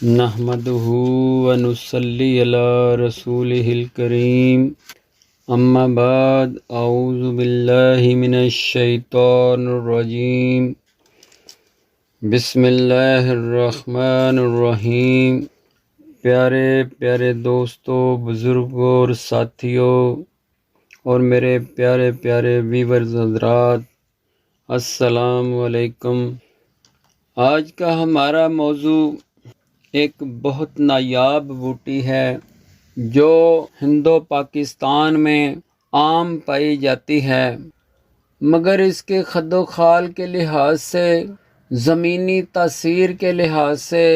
نحمدہ ونصلی علی رسولہ الکریم اما بعد اعوذ باللہ من الشیطان الرجیم بسم اللہ الرحمن الرحیم۔ پیارے پیارے دوستوں، بزرگوں اور ساتھیوں اور میرے پیارے پیارے ویورز حضرات، السلام علیکم۔ آج کا ہمارا موضوع ایک بہت نایاب بوٹی ہے جو ہندو پاکستان میں عام پائی جاتی ہے، مگر اس کے خد و خال کے لحاظ سے، زمینی تاثیر کے لحاظ سے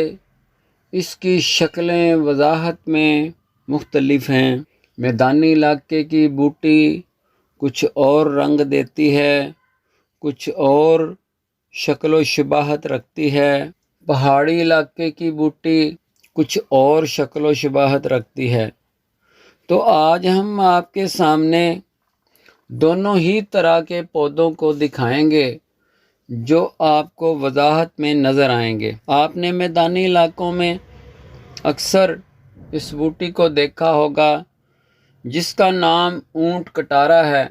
اس کی شکلیں وضاحت میں مختلف ہیں۔ میدانی علاقے کی بوٹی کچھ اور رنگ دیتی ہے، کچھ اور شکل و شباہت رکھتی ہے۔ پہاڑی علاقے کی بوٹی کچھ اور شکل و شباہت رکھتی ہے۔ تو آج ہم آپ کے سامنے دونوں ہی طرح کے پودوں کو دکھائیں گے جو آپ کو وضاحت میں نظر آئیں گے۔ آپ نے میدانی علاقوں میں اکثر اس بوٹی کو دیکھا ہوگا جس کا نام اونٹ کٹارا ہے۔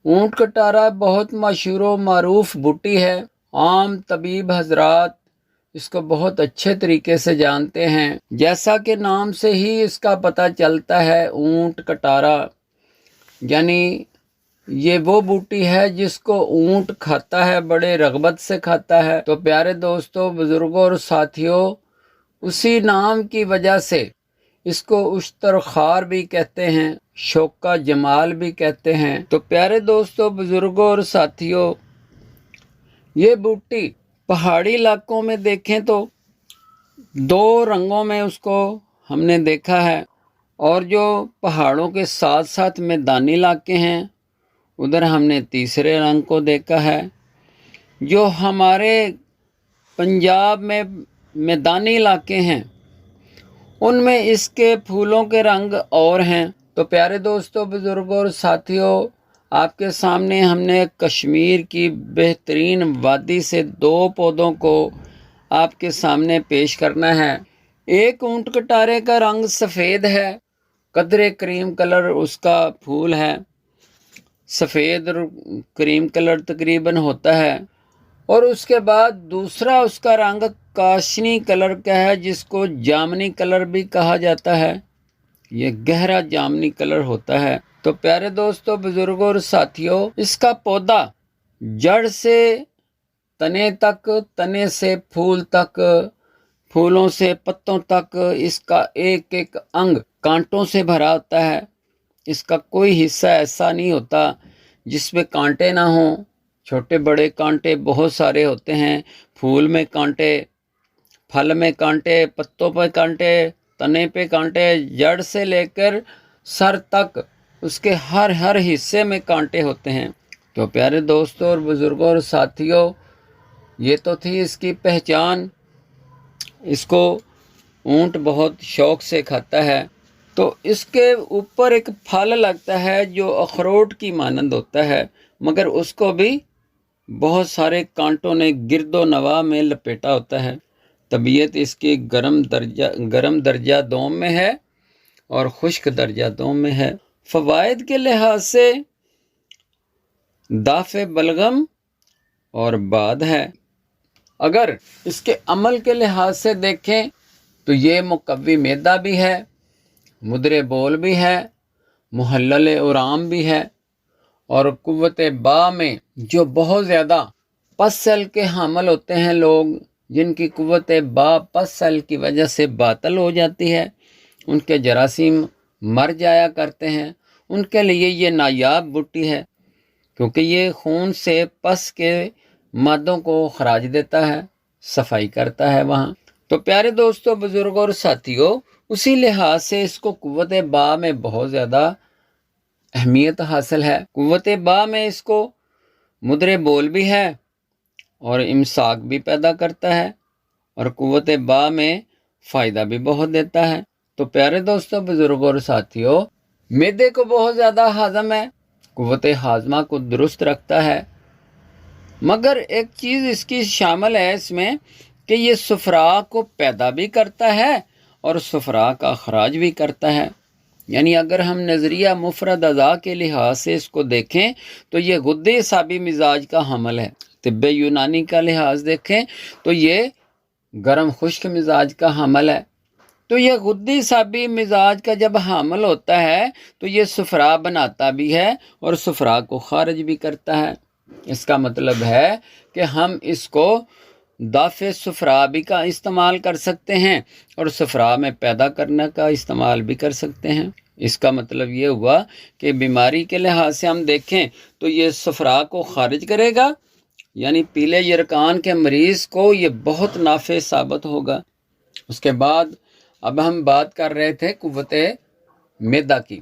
اونٹ کٹارا بہت مشہور و معروف بوٹی ہے۔ عام طبیب حضرات اس کو بہت اچھے طریقے سے جانتے ہیں۔ جیسا کہ نام سے ہی اس کا پتہ چلتا ہے، اونٹ کٹارا یعنی یہ وہ بوٹی ہے جس کو اونٹ کھاتا ہے، بڑے رغبت سے کھاتا ہے۔ تو پیارے دوستوں، بزرگوں اور ساتھیوں، اسی نام کی وجہ سے اس کو اشتر خار بھی کہتے ہیں، شوکہ جمال بھی کہتے ہیں۔ تو پیارے دوستوں، بزرگوں اور ساتھیوں، یہ بوٹی پہاڑی علاقوں میں دیکھیں تو دو رنگوں میں اس کو ہم نے دیکھا ہے، اور جو پہاڑوں کے ساتھ ساتھ میدانی علاقے ہیں ادھر ہم نے تیسرے رنگ کو دیکھا ہے۔ جو ہمارے پنجاب میں میدانی علاقے ہیں ان میں اس کے پھولوں کے رنگ اور ہیں۔ تو پیارے دوستوں، بزرگوں اور ساتھیوں، آپ کے سامنے ہم نے کشمیر کی بہترین وادی سے دو پودوں کو آپ کے سامنے پیش کرنا ہے۔ ایک اونٹ کٹارے کا رنگ سفید ہے، قدرے کریم کلر اس کا پھول ہے، سفید اور کریم کلر تقریباً ہوتا ہے۔ اور اس کے بعد دوسرا اس کا رنگ کاشنی کلر کا ہے جس کو جامنی کلر بھی کہا جاتا ہے، یہ گہرا جامنی کلر ہوتا ہے۔ تو پیارے دوستوں، بزرگوں اور ساتھیوں، اس کا پودا جڑ سے تنے تک، تنے سے پھول تک، پھولوں سے پتوں تک اس کا ایک ایک انگ کانٹوں سے بھرا ہوتا ہے۔ اس کا کوئی حصہ ایسا نہیں ہوتا جس میں کانٹے نہ ہوں۔ چھوٹے بڑے کانٹے بہت سارے ہوتے ہیں، پھول میں کانٹے، پھل میں کانٹے، پتوں پہ کانٹے، تنے پہ کانٹے، جڑ سے لے کر سر تک اس کے ہر حصے میں کانٹے ہوتے ہیں۔ تو پیارے دوستوں اور بزرگوں اور ساتھیوں، یہ تو تھی اس کی پہچان۔ اس کو اونٹ بہت شوق سے کھاتا ہے۔ تو اس کے اوپر ایک پھل لگتا ہے جو اخروٹ کی مانند ہوتا ہے، مگر اس کو بھی بہت سارے کانٹوں نے گرد و نواح میں لپیٹا ہوتا ہے۔ طبیعت اس کی گرم درجہ دوم میں ہے اور خشک درجہ دوم میں ہے۔ فوائد کے لحاظ سے دافع بلغم اور باد ہے۔ اگر اس کے عمل کے لحاظ سے دیکھیں تو یہ مقوی معدہ بھی ہے، مدر بول بھی ہے، محلل اورام بھی ہے، اور قوت با میں جو بہت زیادہ پس سیل کے حامل ہوتے ہیں لوگ، جن کی قوت با پس سیل کی وجہ سے باطل ہو جاتی ہے، ان کے جراثیم مر جایا کرتے ہیں، ان کے لیے یہ نایاب بوٹی ہے، کیونکہ یہ خون سے پس کے مادوں کو خراج دیتا ہے، صفائی کرتا ہے وہاں۔ تو پیارے دوستوں، بزرگوں اور ساتھیوں، اسی لحاظ سے اس کو قوت با میں بہت زیادہ اہمیت حاصل ہے۔ قوت با میں اس کو مدر بول بھی ہے اور امساک بھی پیدا کرتا ہے، اور قوت با میں فائدہ بھی بہت دیتا ہے۔ تو پیارے دوستوں، بزرگوں اور ساتھیوں، معدے کو بہت زیادہ ہاضم ہے، قوت ہاضمہ کو درست رکھتا ہے، مگر ایک چیز اس کی شامل ہے اس میں کہ یہ صفرا کو پیدا بھی کرتا ہے اور صفرا کا اخراج بھی کرتا ہے۔ یعنی اگر ہم نظریہ مفرد اعضاء کے لحاظ سے اس کو دیکھیں تو یہ غدے اعصابی مزاج کا حمل ہے۔ طب یونانی کا لحاظ دیکھیں تو یہ گرم خشک مزاج کا حمل ہے۔ تو یہ غدے اعصابی مزاج کا جب حامل ہوتا ہے تو یہ صفرا بناتا بھی ہے اور صفرا کو خارج بھی کرتا ہے۔ اس کا مطلب ہے کہ ہم اس کو دافع صفرا بھی کا استعمال کر سکتے ہیں اور صفرا میں پیدا کرنے کا استعمال بھی کر سکتے ہیں۔ اس کا مطلب یہ ہوا کہ بیماری کے لحاظ سے ہم دیکھیں تو یہ صفرا کو خارج کرے گا، یعنی پیلے یرقان کے مریض کو یہ بہت نافع ثابت ہوگا۔ اس کے بعد اب ہم بات کر رہے تھے قوت معدہ کی۔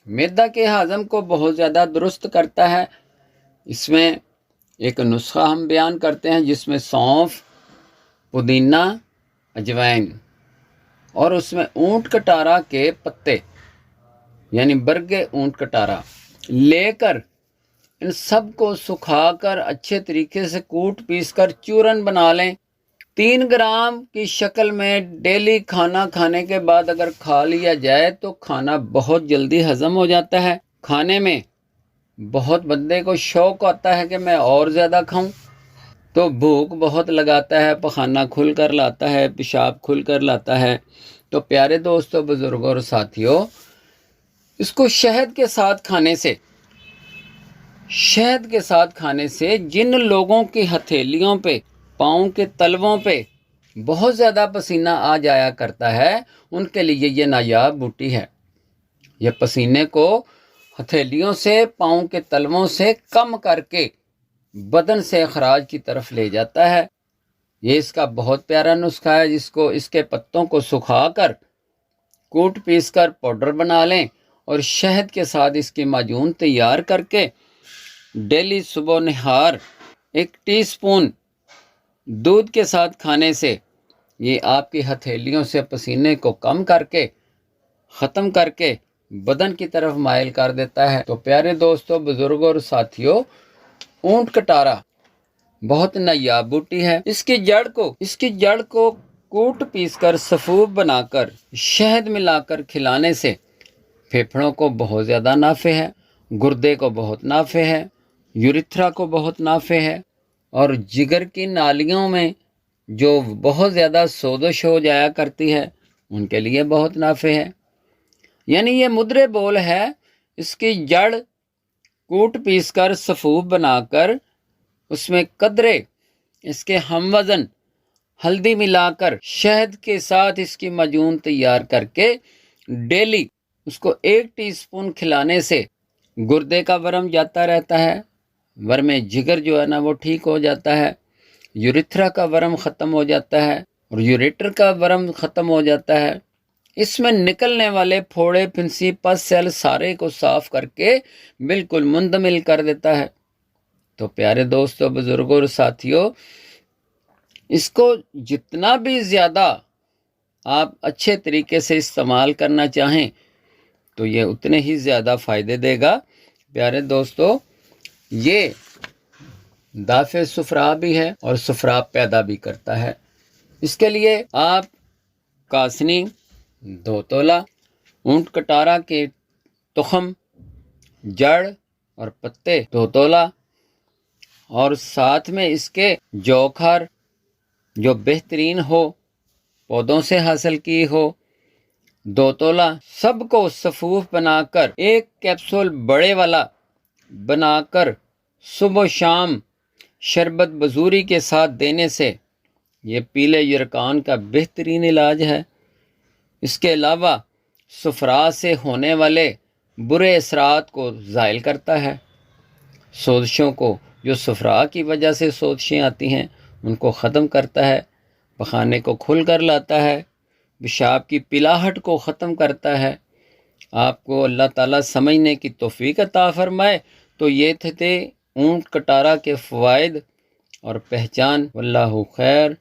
معدہ کے ہضم کو بہت زیادہ درست کرتا ہے۔ اس میں ایک نسخہ ہم بیان کرتے ہیں جس میں سونف، پودینہ، اجوائن اور اس میں اونٹ کٹارا کے پتے یعنی برگے اونٹ کٹارا لے کر ان سب کو سکھا کر اچھے طریقے سے کوٹ پیس کر چورن بنا لیں۔ 3 گرام کی شکل میں ڈیلی کھانا کھانے کے بعد اگر کھا لیا جائے تو کھانا بہت جلدی ہضم ہو جاتا ہے۔ کھانے میں بہت بندے کو شوق آتا ہے کہ میں اور زیادہ کھاؤں، تو بھوک بہت لگاتا ہے، پخانہ کھل کر لاتا ہے، پیشاب کھل کر لاتا ہے۔ تو پیارے دوستو، بزرگوں اور ساتھیوں، اس کو شہد کے ساتھ کھانے سے جن لوگوں کی ہتھیلیوں پہ، پاؤں کے تلووں پہ بہت زیادہ پسینہ آ جایا کرتا ہے، ان کے لیے یہ نایاب بوٹی ہے۔ یہ پسینے کو ہتھیلیوں سے، پاؤں کے تلووں سے کم کر کے بدن سے اخراج کی طرف لے جاتا ہے۔ یہ اس کا بہت پیارا نسخہ ہے، جس کو اس کے پتوں کو سکھا کر کوٹ پیس کر پاؤڈر بنا لیں اور شہد کے ساتھ اس کی معجون تیار کر کے ڈیلی صبح و نہار 1 ٹی سپون دودھ کے ساتھ کھانے سے یہ آپ کی ہتھیلیوں سے پسینے کو کم کر کے، ختم کر کے بدن کی طرف مائل کر دیتا ہے۔ تو پیارے دوستو، بزرگوں اور ساتھیوں، اونٹ کٹارا بہت نایاب بوٹی ہے۔ اس کی جڑ کو کوٹ پیس کر سفوف بنا کر شہد ملا کر کھلانے سے پھیپھڑوں کو بہت زیادہ نافع ہے، گردے کو بہت نافع ہے، یوریتھرا کو بہت نافع ہے، اور جگر کی نالیوں میں جو بہت زیادہ سوزش ہو جایا کرتی ہے ان کے لیے بہت نافع ہے۔ یعنی یہ مدرے بول ہے، اس کی جڑ کوٹ پیس کر سفوف بنا کر اس میں قدرے اس کے ہم وزن ہلدی ملا کر شہد کے ساتھ اس کی معجون تیار کر کے ڈیلی اس کو 1 ٹی سپون کھلانے سے گردے کا ورم جاتا رہتا ہے، ورم جگر جو ہے نا وہ ٹھیک ہو جاتا ہے، یوریتھرا کا ورم ختم ہو جاتا ہے اور یوریٹر کا ورم ختم ہو جاتا ہے۔ اس میں نکلنے والے پھوڑے، پھنسی، پس سیل سارے کو صاف کر کے بالکل مندمل کر دیتا ہے۔ تو پیارے دوستو، بزرگوں اور ساتھیوں، اس کو جتنا بھی زیادہ آپ اچھے طریقے سے استعمال کرنا چاہیں تو یہ اتنے ہی زیادہ فائدے دے گا۔ پیارے دوستو، یہ دافع صفرا بھی ہے اور صفرا پیدا بھی کرتا ہے۔ اس کے لیے آپ کاسنی 2 تولہ، اونٹ کٹارا کے تخم، جڑ اور پتے 2 تولہ، اور ساتھ میں اس کے جوکھر جو بہترین ہو، پودوں سے حاصل کی ہو، 2 تولہ، سب کو صفوف بنا کر 1 کیپسول بڑے والا بنا کر صبح و شام شربت بزوری کے ساتھ دینے سے یہ پیلے یرقان کا بہترین علاج ہے۔ اس کے علاوہ صفرا سے ہونے والے برے اثرات کو زائل کرتا ہے، سوزشوں کو، جو صفرا کی وجہ سے سوزشیں آتی ہیں ان کو ختم کرتا ہے، پخانے کو کھل کر لاتا ہے، پیشاب کی پلاہٹ کو ختم کرتا ہے۔ آپ کو اللہ تعالیٰ سمجھنے کی توفیق عطا فرمائے۔ تو یہ تھے اونٹ کٹارا کے فوائد اور پہچان۔ واللہ خیر۔